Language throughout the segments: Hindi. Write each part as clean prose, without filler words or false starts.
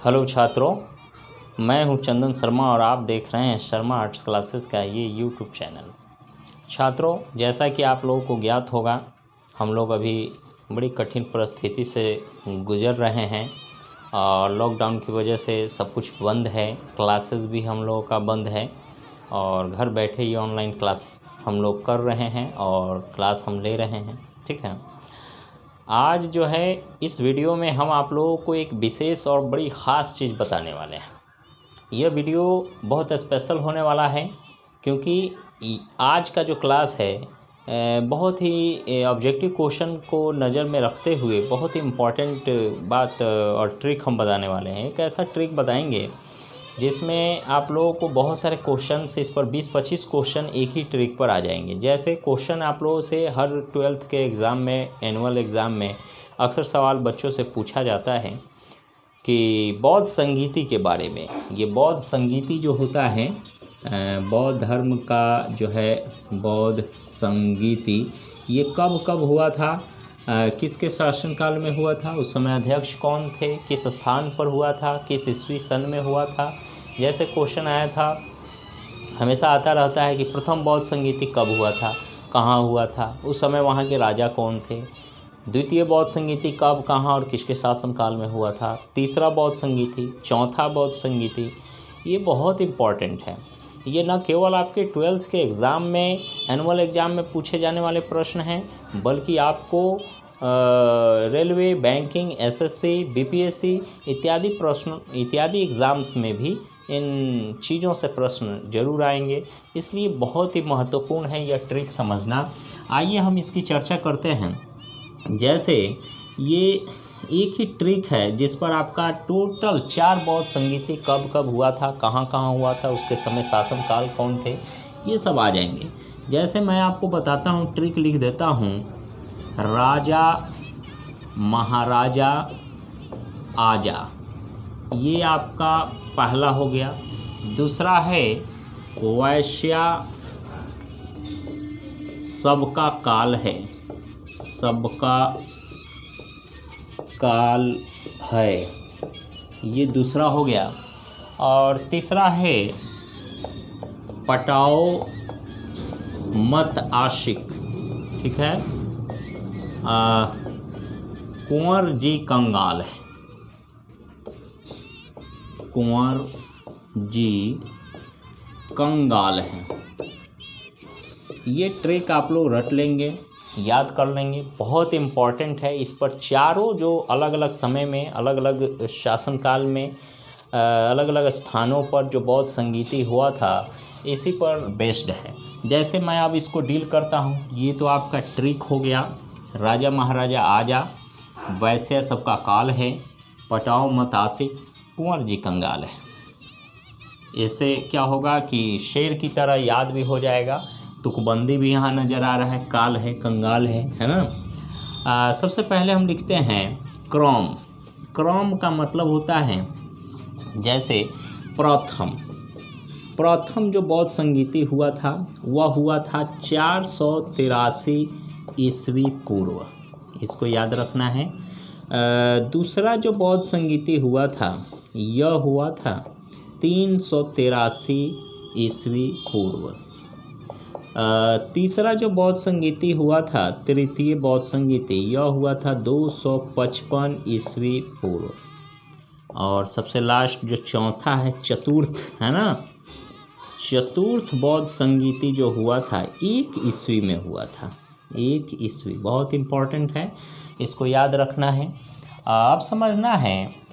हेलो छात्रों, मैं हूं चंदन शर्मा और आप देख रहे हैं शर्मा आर्ट्स क्लासेस का ये यूट्यूब चैनल। छात्रों, जैसा कि आप लोगों को ज्ञात होगा, हम लोग अभी बड़ी कठिन परिस्थिति से गुजर रहे हैं और लॉकडाउन की वजह से सब कुछ बंद है। क्लासेस भी हम लोगों का बंद है और घर बैठे ही ऑनलाइन क्लास हम लोग कर रहे हैं और क्लास हम ले रहे हैं। ठीक है, आज जो है इस वीडियो में हम आप लोगों को एक विशेष और बड़ी ख़ास चीज़ बताने वाले हैं। यह वीडियो बहुत स्पेशल होने वाला है क्योंकि आज का जो क्लास है बहुत ही ऑब्जेक्टिव क्वेश्चन को नज़र में रखते हुए बहुत ही इम्पॉर्टेंट बात और ट्रिक हम बताने वाले हैं। एक ऐसा ट्रिक बताएंगे जिसमें आप लोगों को बहुत सारे क्वेश्चन इस पर 20-25 क्वेश्चन एक ही ट्रिक पर आ जाएंगे। जैसे क्वेश्चन आप लोगों से हर 12th के एग्ज़ाम में, एनुअल एग्ज़ाम में अक्सर सवाल बच्चों से पूछा जाता है कि बौद्ध संगीति के बारे में। ये बौद्ध संगीति जो होता है, बौद्ध धर्म का जो है बौद्ध संगीति, ये कब कब हुआ था, किसके शासनकाल में हुआ था, उस समय अध्यक्ष कौन थे, किस स्थान पर हुआ था, किस ईस्वी सन में हुआ था। जैसे क्वेश्चन आया था, हमेशा आता रहता है कि प्रथम बौद्ध संगीति कब हुआ था, कहाँ हुआ था, उस समय वहाँ के राजा कौन थे। द्वितीय बौद्ध संगीति कब, कहाँ और किसके शासनकाल में हुआ था। तीसरा बौद्ध संगीति, चौथा बौद्ध संगीति, ये बहुत इम्पॉर्टेंट है। ये न केवल आपके 12th के एग्ज़ाम में, एनुअल एग्ज़ाम में पूछे जाने वाले प्रश्न हैं, बल्कि आपको रेलवे, बैंकिंग, एसएससी, बीपीएससी इत्यादि एग्ज़ाम्स में भी इन चीज़ों से प्रश्न जरूर आएंगे। इसलिए बहुत ही महत्वपूर्ण है यह ट्रिक समझना। आइए हम इसकी चर्चा करते हैं। जैसे ये एक ही ट्रिक है जिस पर आपका टोटल 4 बौद्ध संगीति कब कब हुआ था, कहाँ कहाँ हुआ था, उसके समय शासनकाल कौन थे, ये सब आ जाएंगे। जैसे मैं आपको बताता हूँ, ट्रिक लिख देता हूँ, राजा महाराजा आजा, ये आपका पहला हो गया। दूसरा है वैश्या सबका काल है, सबका काल है, ये दूसरा हो गया। और तीसरा है पटाओ मत आशिक, ठीक है, कुंवर जी कंगाल है, कुंवर जी कंगाल हैं। ये ट्रिक आप लोग रट लेंगे, याद कर लेंगे, बहुत इम्पॉर्टेंट है। इस पर चारों जो अलग अलग समय में, अलग अलग शासनकाल में, अलग अलग स्थानों पर जो बौद्ध संगीति हुआ था, इसी पर बेस्ड है। जैसे मैं अब इसको डील करता हूँ, ये तो आपका ट्रिक हो गया। राजा महाराजा आजा, वैश्य सबका काल है, पटाओ मत आशिक, कुंवर जी कंगाल है। इससे क्या होगा कि शेर की तरह याद भी हो जाएगा। तुकबंदी भी यहाँ नज़र आ रहा है, काल है, कंगाल है ना। सबसे पहले हम लिखते हैं क्रम। क्रम का मतलब होता है, जैसे प्रथम जो बौद्ध संगीति हुआ था वह हुआ था 483 ईस्वी पूर्व, इसको याद रखना है। दूसरा जो बौद्ध संगीति हुआ था यह हुआ था 383 ईस्वी पूर्व। तीसरा जो बौद्ध संगीति हुआ था, तृतीय बौद्ध संगीति, यह हुआ था 255 ईस्वी पूर्व। और सबसे लास्ट जो चौथा है, चतुर्थ, है ना, चतुर्थ बौद्ध संगीति जो हुआ था 1 ईस्वी में हुआ था, 1 ईस्वी। बहुत इम्पॉर्टेंट है, इसको याद रखना है। अब समझना है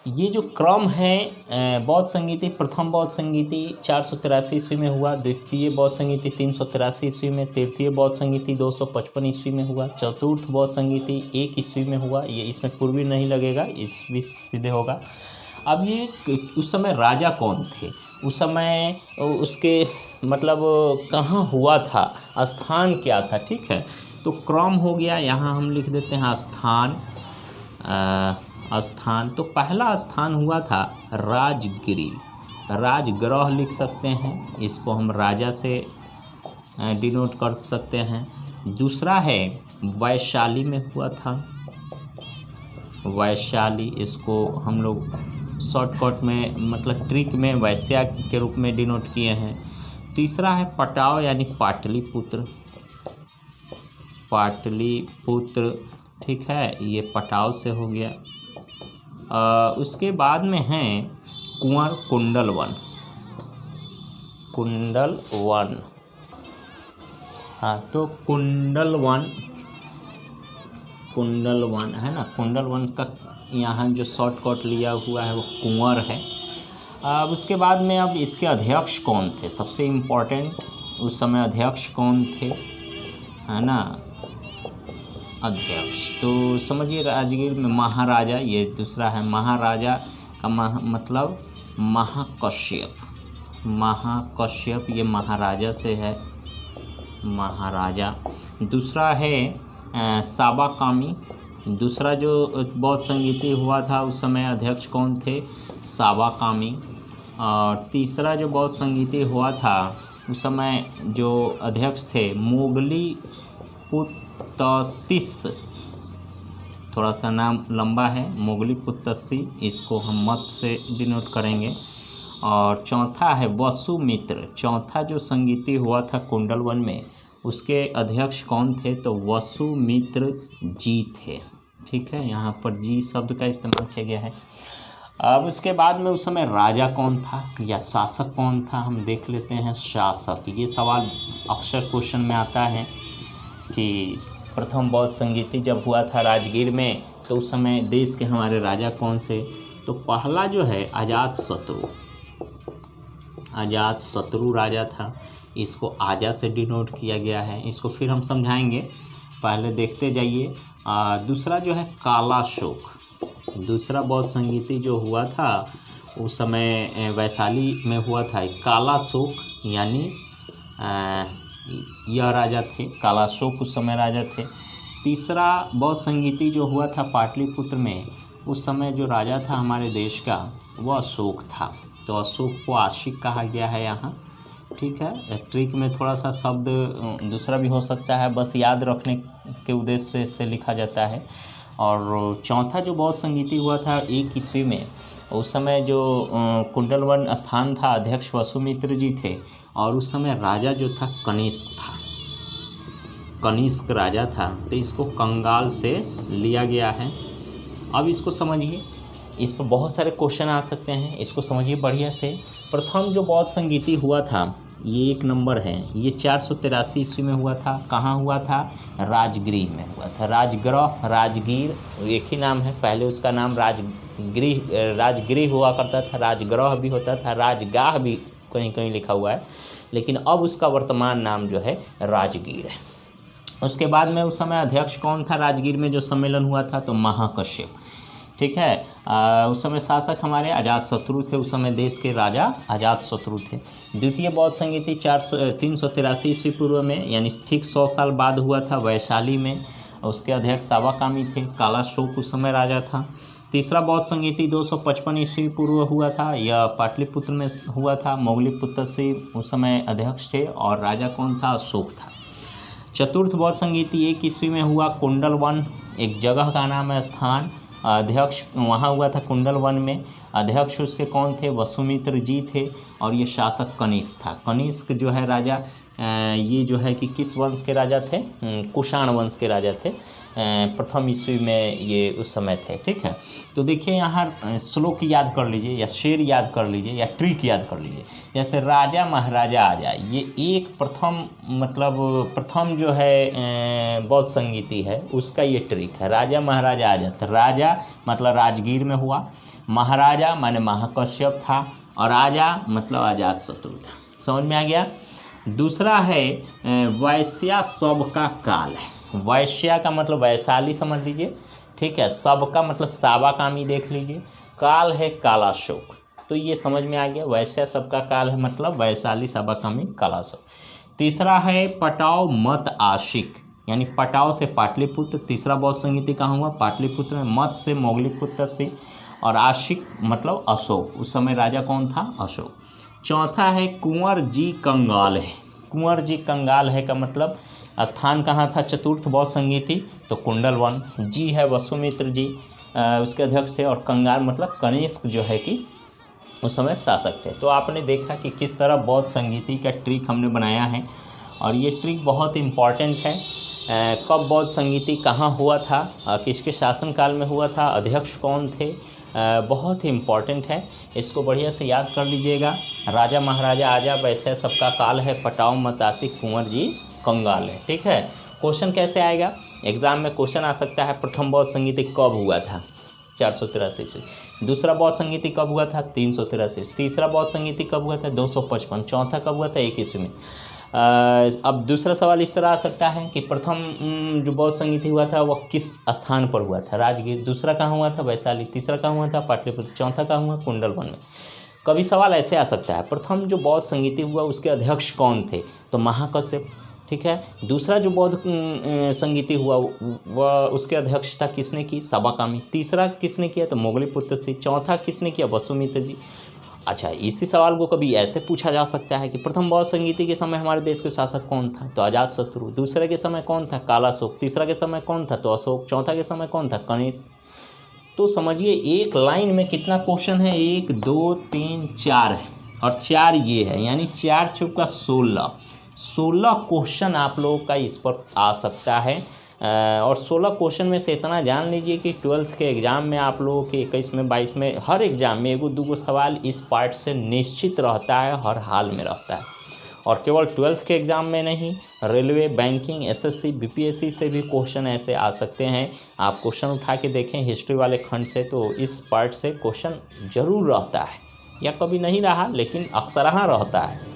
ये जो क्रम है, बौद्ध संगीति, प्रथम बौद्ध संगीति 483 ईस्वी में हुआ, द्वितीय बौद्ध संगीति 383 ईस्वी में, तृतीय बौद्ध संगीति 255 ईस्वी में हुआ, चतुर्थ बौद्ध संगीति 1 ईस्वी में हुआ। ये इसमें पूर्वी नहीं लगेगा, ईस्वी सीधे होगा। अब ये उस समय राजा कौन थे, उस समय उसके मतलब कहाँ हुआ था, स्थान क्या था, ठीक है। तो क्रम हो गया, यहाँ हम लिख देते हैं स्थान। स्थान तो पहला स्थान हुआ था राजगिरी, राजगृह लिख सकते हैं, इसको हम राजा से डिनोट कर सकते हैं। दूसरा है वैशाली में हुआ था, वैशाली, इसको हम लोग शॉर्टकट में मतलब ट्रिक में वैश्या के रूप में डिनोट किए हैं। तीसरा है पटाव यानी पाटलिपुत्र, पाटलिपुत्र, ठीक है, ये पटाव से हो गया। उसके बाद में है कुंवर कुंडलवन, कुंडलवन, हाँ तो कुंडलवन, कुंडलवन है ना, कुंडलवन का यहाँ जो शॉर्टकट लिया हुआ है वो कुंवर है। अब उसके बाद में अब इसके अध्यक्ष कौन थे, सबसे इम्पोर्टेंट उस समय अध्यक्ष कौन थे, है ना, अध्यक्ष तो समझिए राजगीर में महाराजा, ये दूसरा है महाराजा का मतलब महाकश्यप, महाकश्यप ये महाराजा से है, महाराजा। दूसरा है साबाकामी, दूसरा जो बौद्ध संगीति हुआ था उस समय अध्यक्ष कौन थे, साबाकामी। और तीसरा जो बौद्ध संगीति हुआ था उस समय जो अध्यक्ष थे मोगली पुत्ततिस, थोड़ा सा नाम लंबा है, मोगली पुत्तसी, इसको हम मत से डिनोट करेंगे। और चौथा है वसुमित्र, चौथा जो संगीति हुआ था कुंडलवन में उसके अध्यक्ष कौन थे, तो वसुमित्र जी थे, ठीक है, यहाँ पर जी शब्द का इस्तेमाल किया गया है। अब उसके बाद में उस समय राजा कौन था या शासक कौन था, हम देख लेते हैं। शासक, ये सवाल अक्सर क्वेश्चन में आता है कि प्रथम बौद्ध संगीति जब हुआ था राजगीर में तो उस समय देश के हमारे राजा कौन से, तो पहला जो है अजातशत्रु, अजातशत्रु राजा था, इसको आजा से डिनोट किया गया है, इसको फिर हम समझाएंगे, पहले देखते जाइए। दूसरा जो है कालाशोक, दूसरा बौद्ध संगीति जो हुआ था उस समय वैशाली में हुआ था, कालाशोक यानी यह राजा थे, कालाशोक उस समय राजा थे। तीसरा बौद्ध संगीति जो हुआ था पाटलिपुत्र में उस समय जो राजा था हमारे देश का वह अशोक था, तो अशोक को आशिक कहा गया है यहाँ, ठीक है। ट्रिक में थोड़ा सा शब्द दूसरा भी हो सकता है, बस याद रखने के उद्देश्य से लिखा जाता है। और चौथा जो बौद्ध संगीति हुआ था 1 ईस्वी में, उस समय जो कुंडलवन स्थान था अध्यक्ष वसुमित्र जी थे, और उस समय राजा जो था कनिष्क था, कनिष्क राजा था, तो इसको कंगाल से लिया गया है। अब इसको समझिए, इस पर बहुत सारे क्वेश्चन आ सकते हैं, इसको समझिए बढ़िया से। प्रथम जो बौद्ध संगीति हुआ था ये 1 नंबर है, ये 483 ईस्वी में हुआ था, कहाँ हुआ था, राजगृह में हुआ था, राजगृह, राजगीर एक ही नाम है, पहले उसका नाम राजगृह हुआ करता था, राजगृह भी होता था, राजगाह भी कहीं कहीं लिखा हुआ है, लेकिन अब उसका वर्तमान नाम जो है राजगीर है। उसके बाद में उस समय अध्यक्ष कौन था राजगीर में जो सम्मेलन हुआ था, तो महाकश्यप, ठीक है। उस समय शासक हमारे अजातशत्रु थे, उस समय देश के राजा अजातशत्रु थे। द्वितीय बौद्ध संगीति 383 ईस्वी पूर्व में, यानी ठीक 100 साल बाद हुआ था वैशाली में, उसके अध्यक्ष साबाकामी थे, कालाशोक उस समय राजा था। तीसरा बौद्ध संगीति 255 ईस्वी पूर्व हुआ था, यह पाटलिपुत्र में हुआ था, मोगलीपुत्र से उस समय अध्यक्ष थे और राजा कौन था, अशोक था। चतुर्थ बौद्ध संगीति 1 ईस्वी में हुआ, कुंडलवन एक जगह का नाम है, स्थान, अध्यक्ष वहाँ हुआ था कुंडलवन में, अध्यक्ष उसके कौन थे, वसुमित्र जी थे, और ये शासक कनिष्क था। कनिष्क जो है राजा, ये जो है कि किस वंश के राजा थे, कुषाण वंश के राजा थे, प्रथम ईस्वी में ये उस समय थे, ठीक है। तो देखिए यहाँ श्लोक याद कर लीजिए या शेर याद कर लीजिए या ट्रिक याद कर लीजिए, जैसे राजा महाराजा आ जाए, ये एक प्रथम मतलब प्रथम जो है बौद्ध संगीति है उसका ये ट्रिक है, राजा महाराजा आ जाता, राजा मतलब राजगीर में हुआ, महाराजा माने महाकश्यप था, और राजा मतलब अजातशत्रु था, समझ में आ गया। दूसरा है वैश्या सब का काल है, वैश्या का मतलब वैशाली समझ लीजिए, ठीक है, सब का मतलब साबाकामी देख लीजिए, काल है कालाशोक, तो ये समझ में आ गया, वैश्या सब का काल है मतलब वैशाली साबाकामी कालाशोक। तीसरा है पटाव मत आशिक, यानी पटाव से पाटलिपुत्र, तीसरा बौद्ध संगीति कहाँ हुआ, पाटलिपुत्र में, मत से मोगलीपुत्र से, और आशिक मतलब अशोक, उस समय राजा कौन था, अशोक। चौथा है कुंवर जी कंगाल है, कुंवर जी कंगाल है का मतलब स्थान कहाँ था, चतुर्थ बौद्ध संगीति, तो कुंडलवन, जी है वसुमित्र जी, उसके अध्यक्ष थे, और कंगाल मतलब कनिष्क जो है कि उस समय शासक थे। तो आपने देखा कि किस तरह बौद्ध संगीति का ट्रिक हमने बनाया है, और ये ट्रिक बहुत इम्पॉर्टेंट है। कब बौद्ध संगीति कहाँ हुआ था, किसके शासनकाल में हुआ था, अध्यक्ष कौन थे, बहुत ही इम्पॉर्टेंट है। इसको बढ़िया से याद कर लीजिएगा। राजा महाराजा आजा वैसे सबका काल है, पटाओ मत आशिक कुंवर जी कंगाल है। ठीक है, क्वेश्चन कैसे आएगा एग्ज़ाम में? क्वेश्चन आ सकता है प्रथम बौद्ध संगीति कब हुआ था, 483 ईस्वी। दूसरा बौद्ध संगीति कब हुआ था, 383। तीसरा बौद्ध संगीति कब हुआ था, 255। चौथा कब हुआ था, 1 ईस्वी में। अब दूसरा सवाल इस तरह आ सकता है कि प्रथम जो बौद्ध संगीति हुआ था वह किस स्थान पर हुआ था, राजगीर। दूसरा कहाँ हुआ था, वैशाली। तीसरा कहाँ हुआ था, पाटलिपुत्र। चौथा कहाँ हुआ, कुंडलवन में। कभी सवाल ऐसे आ सकता है, प्रथम जो बौद्ध संगीति हुआ उसके अध्यक्ष कौन थे, तो महाकश्यप। ठीक है, दूसरा जो बौद्ध संगीति हुआ वह उसके अध्यक्षता किसने की, सबाकामी। तीसरा किसने किया, तो मोगलीपुत्र से। चौथा किसने किया, वसुमित्र जी। अच्छा, इसी सवाल को कभी ऐसे पूछा जा सकता है कि प्रथम बौद्ध संगीति के समय हमारे देश के शासक कौन था, तो अजातशत्रु। दूसरे के समय कौन था, कालाशोक। तीसरा के समय कौन था, तो अशोक। चौथा के समय कौन था, कनिष्क। तो समझिए एक लाइन में कितना क्वेश्चन है, 1 2 3 4 है, और 4 ये है, यानी 4 चौका 16 क्वेश्चन आप लोगों का इस पर आ सकता है। और 16 क्वेश्चन में से इतना जान लीजिए कि 12th के एग्ज़ाम में आप लोगों के 21 में 22 में हर एग्ज़ाम में 1-2 सवाल इस पार्ट से निश्चित रहता है, हर हाल में रहता है। और केवल 12th के एग्ज़ाम में नहीं, रेलवे, बैंकिंग, एसएससी, बीपीएससी से भी क्वेश्चन ऐसे आ सकते हैं। आप क्वेश्चन उठा के देखें हिस्ट्री वाले खंड से, तो इस पार्ट से क्वेश्चन ज़रूर रहता है, या कभी नहीं रहा लेकिन अक्सरहा रहता है।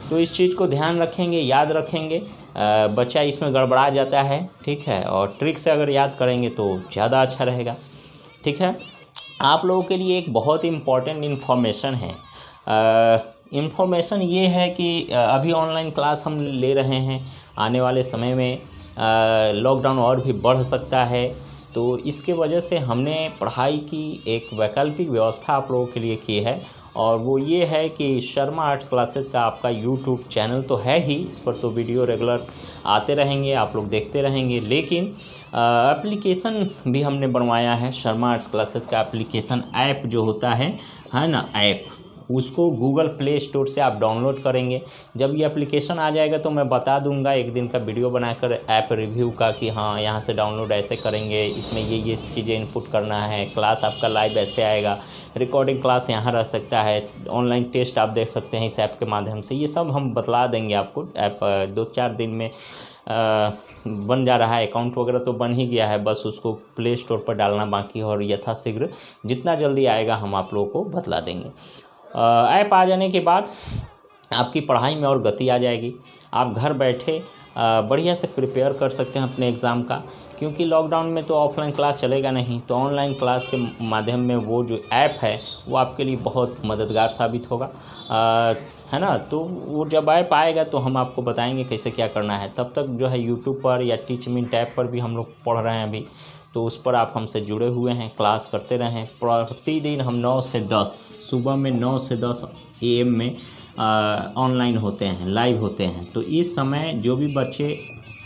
तो इस चीज़ को ध्यान रखेंगे, याद रखेंगे। बच्चा इसमें गड़बड़ा जाता है, ठीक है, और ट्रिक से अगर याद करेंगे तो ज़्यादा अच्छा रहेगा। ठीक है, आप लोगों के लिए एक बहुत इम्पॉर्टेंट इन्फॉर्मेशन है। इन्फॉर्मेशन ये है कि अभी ऑनलाइन क्लास हम ले रहे हैं, आने वाले समय में लॉकडाउन और भी बढ़ सकता है, तो इसके वजह से हमने पढ़ाई की एक वैकल्पिक व्यवस्था आप लोगों के लिए की है, और वो ये है कि शर्मा आर्ट्स क्लासेस का आपका यूट्यूब चैनल तो है ही, इस पर तो वीडियो रेगुलर आते रहेंगे, आप लोग देखते रहेंगे, लेकिन एप्लीकेशन भी हमने बनवाया है। शर्मा आर्ट्स क्लासेस का एप्लीकेशन ऐप जो होता है ना, ऐप, उसको गूगल प्ले स्टोर से आप डाउनलोड करेंगे। जब ये एप्लीकेशन आ जाएगा तो मैं बता दूंगा एक दिन का वीडियो बनाकर ऐप रिव्यू का, कि हाँ यहाँ से डाउनलोड ऐसे करेंगे, इसमें ये चीज़ें इनपुट करना है, क्लास आपका लाइव ऐसे आएगा, रिकॉर्डिंग क्लास यहाँ रह सकता है, ऑनलाइन टेस्ट आप देख सकते हैं इस ऐप के माध्यम से। ये सब हम बतला देंगे आपको। ऐप 2-4 दिन में बन जा रहा है, अकाउंट वगैरह तो बन ही गया है, बस उसको प्ले स्टोर पर डालना बाकी है, और यथाशीघ्र जितना जल्दी आएगा हम आप लोगों को बतला देंगे। ऐप आ जाने के बाद आपकी पढ़ाई में और गति आ जाएगी। आप घर बैठे बढ़िया से प्रिपेयर कर सकते हैं अपने एग्ज़ाम का, क्योंकि लॉकडाउन में तो ऑफलाइन क्लास चलेगा नहीं, तो ऑनलाइन क्लास के माध्यम में वो जो ऐप है वो आपके लिए बहुत मददगार साबित होगा, है ना। तो वो जब ऐप आएगा तो हम आपको बताएंगे कैसे क्या करना है। तब तक जो है यूट्यूब पर या टीच मिनट ऐप पर भी हम लोग पढ़ रहे हैं अभी, तो उस पर आप हमसे जुड़े हुए हैं, क्लास करते रहें। प्रतिदिन हम 9 से 10 सुबह में 9 से 10 AM में ऑनलाइन होते हैं, लाइव होते हैं। तो इस समय जो भी बच्चे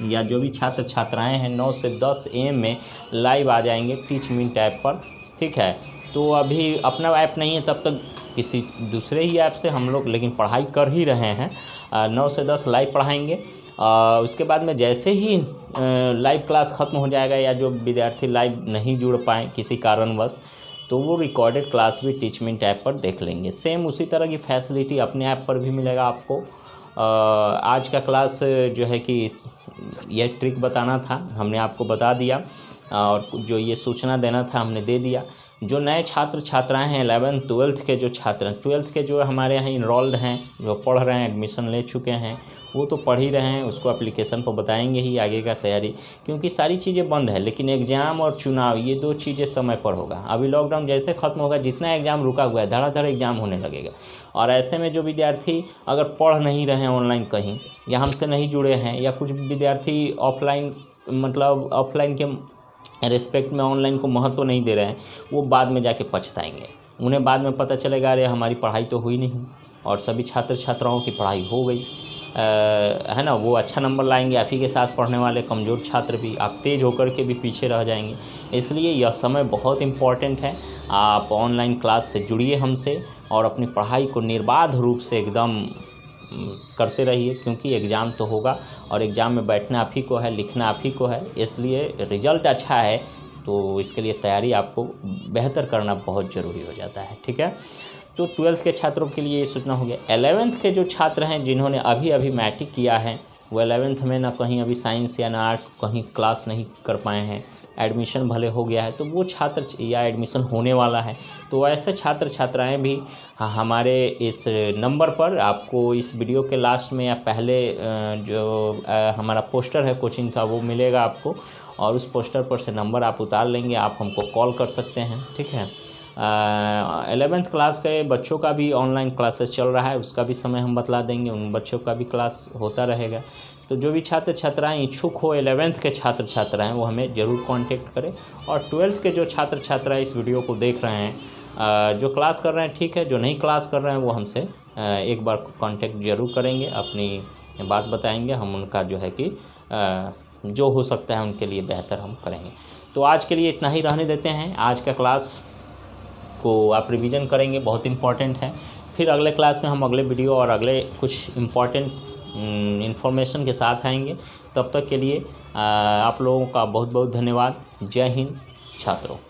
या जो भी छात्र छात्राएं हैं 9 से 10 AM में लाइव आ जाएंगे टीच मिनट ऐप पर। ठीक है, तो अभी अपना ऐप नहीं है तब तक किसी दूसरे ही ऐप से हम लोग लेकिन पढ़ाई कर ही रहे हैं। 9 से 10 लाइव पढ़ाएंगे। उसके बाद में जैसे ही लाइव क्लास ख़त्म हो जाएगा, या जो विद्यार्थी लाइव नहीं जुड़ पाएँ किसी कारणवश, तो वो रिकॉर्डेड क्लास भी टीच मिनट ऐप पर देख लेंगे। सेम उसी तरह की फैसिलिटी अपने ऐप पर भी मिलेगा आपको। आज का क्लास जो है कि यह ट्रिक बताना था, हमने आपको बता दिया, और जो ये सूचना देना था हमने दे दिया। जो नए छात्र छात्राएं हैं 11th 12th के जो छात्र हैं, 12th के जो हमारे यहाँ इनरोल्ड हैं, जो पढ़ रहे हैं, एडमिशन ले चुके हैं, वो तो पढ़ ही रहे हैं, उसको एप्लीकेशन पर बताएंगे ही आगे का तैयारी, क्योंकि सारी चीज़ें बंद है, लेकिन एग्ज़ाम और चुनाव ये 2 चीज़ें समय पर होगा। अभी लॉकडाउन जैसे ख़त्म होगा, जितना एग्ज़ाम रुका हुआ है धड़ाधड़ एग्ज़ाम होने लगेगा, और ऐसे में जो विद्यार्थी अगर पढ़ नहीं रहे हैं ऑनलाइन कहीं, या हमसे नहीं जुड़े हैं, या कुछ विद्यार्थी ऑफलाइन मतलब ऑफलाइन के रिस्पेक्ट में ऑनलाइन को महत्व नहीं दे रहे हैं, वो बाद में जाके पछताएंगे। उन्हें बाद में पता चलेगा अरे हमारी पढ़ाई तो हुई नहीं, और सभी छात्र छात्राओं की पढ़ाई हो गई। है ना, वो अच्छा नंबर लाएंगे। आप ही के साथ पढ़ने वाले कमज़ोर छात्र भी, आप तेज़ होकर के भी पीछे रह जाएंगे। इसलिए यह समय बहुत इम्पॉर्टेंट है। आप ऑनलाइन क्लास से जुड़िए हमसे और अपनी पढ़ाई को निर्बाध रूप से एकदम करते रहिए, क्योंकि एग्ज़ाम तो होगा और एग्ज़ाम में बैठना आप ही को है, लिखना आप ही को है। इसलिए रिज़ल्ट अच्छा है तो इसके लिए तैयारी आपको बेहतर करना बहुत ज़रूरी हो जाता है। ठीक है, तो 12th के छात्रों के लिए ये सूचना हो गया। 11th के जो छात्र हैं जिन्होंने अभी अभी मैट्रिक किया है, वो 11th में ना कहीं अभी साइंस या ना आर्ट्स कहीं क्लास नहीं कर पाए हैं, एडमिशन भले हो गया है, तो वो छात्र या एडमिशन होने वाला है, तो ऐसे छात्र छात्राएं भी हमारे इस नंबर पर, आपको इस वीडियो के लास्ट में या पहले जो हमारा पोस्टर है कोचिंग का वो मिलेगा आपको, और उस पोस्टर पर से नंबर आप उतार लेंगे, आप हमको कॉल कर सकते हैं। ठीक है, 11th क्लास के बच्चों का भी ऑनलाइन क्लासेस चल रहा है, उसका भी समय हम बतला देंगे, उन बच्चों का भी क्लास होता रहेगा। तो जो भी छात्र छात्राएं इच्छुक हो 11th के छात्र छात्राएं, वो हमें ज़रूर कांटेक्ट करें। और 12th के जो छात्र छात्राएं इस वीडियो को देख रहे हैं, जो क्लास कर रहे हैं ठीक है, जो नहीं क्लास कर रहे हैं वो हमसे एक बार कांटेक्ट ज़रूर करेंगे, अपनी बात बताएंगे, हम उनका जो है कि जो हो सकता है उनके लिए बेहतर हम करेंगे। तो आज के लिए इतना ही रहने देते हैं। आज का क्लास को आप रिवीजन करेंगे, बहुत इम्पॉर्टेंट है। फिर अगले क्लास में हम अगले वीडियो और अगले कुछ इम्पॉर्टेंट इन्फॉर्मेशन के साथ आएंगे। तब तक के लिए आप लोगों का बहुत बहुत धन्यवाद। जय हिंद छात्रों।